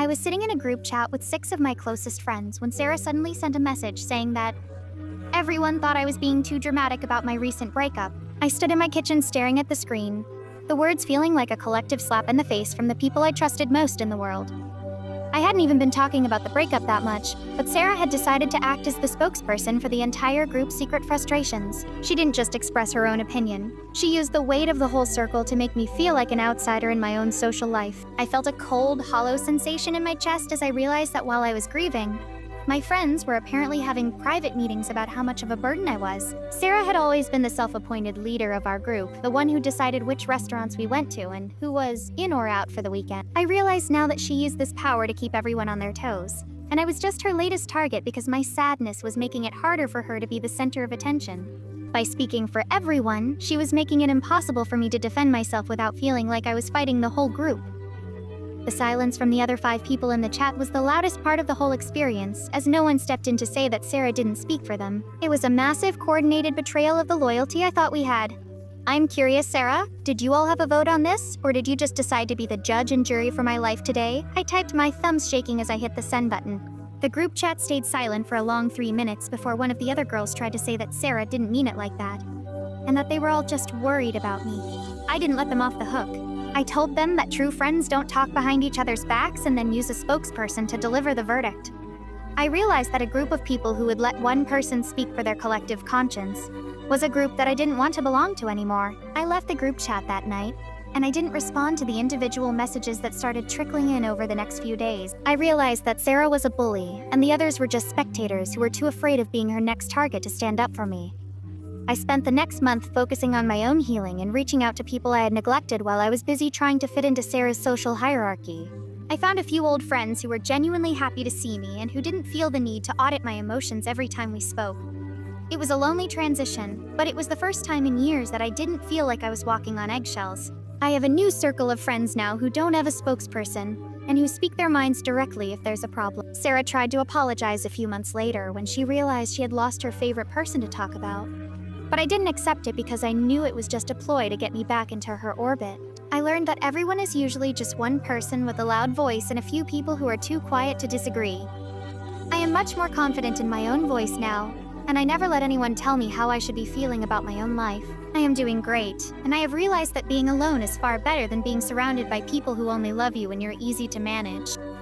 was sitting in a group chat with 6 of my closest friends when Sarah suddenly sent a message saying that everyone thought I was being too dramatic about my recent breakup. I stood in my kitchen staring at the screen, the words feeling like a collective slap in the face from the people I trusted most in the world. I hadn't even been talking about the breakup that much, but Sarah had decided to act as the spokesperson for the entire group's secret frustrations. She didn't just express her own opinion. She used the weight of the whole circle to make me feel like an outsider in my own social life. I felt a cold, hollow sensation in my chest as I realized that while I was grieving, my friends were apparently having private meetings about how much of a burden I was. Sarah had always been the self-appointed leader of our group, the one who decided which restaurants we went to and who was in or out for the weekend. I realized now that she used this power to keep everyone on their toes, and I was just her latest target because my sadness was making it harder for her to be the center of attention. By speaking for everyone, she was making it impossible for me to defend myself without feeling like I was fighting the whole group. The silence from the other 5 people in the chat was the loudest part of the whole experience, as no one stepped in to say that Sarah didn't speak for them. It was a massive, coordinated betrayal of the loyalty I thought we had. I'm curious, Sarah, did you all have a vote on this, or did you just decide to be the judge and jury for my life today? I typed, my thumbs shaking as I hit the send button. The group chat stayed silent for a long 3 minutes before one of the other girls tried to say that Sarah didn't mean it like that, and that they were all just worried about me. I didn't let them off the hook. I told them that true friends don't talk behind each other's backs and then use a spokesperson to deliver the verdict. I realized that a group of people who would let one person speak for their collective conscience was a group that I didn't want to belong to anymore. I left the group chat that night, and I didn't respond to the individual messages that started trickling in over the next few days. I realized that Sarah was a bully, and the others were just spectators who were too afraid of being her next target to stand up for me. I spent the next month focusing on my own healing and reaching out to people I had neglected while I was busy trying to fit into Sarah's social hierarchy. I found a few old friends who were genuinely happy to see me and who didn't feel the need to audit my emotions every time we spoke. It was a lonely transition, but it was the first time in years that I didn't feel like I was walking on eggshells. I have a new circle of friends now who don't have a spokesperson and who speak their minds directly if there's a problem. Sarah tried to apologize a few months later when she realized she had lost her favorite person to talk about. But I didn't accept it because I knew it was just a ploy to get me back into her orbit. I learned that everyone is usually just one person with a loud voice and a few people who are too quiet to disagree. I am much more confident in my own voice now, and I never let anyone tell me how I should be feeling about my own life. I am doing great, and I have realized that being alone is far better than being surrounded by people who only love you when you're easy to manage.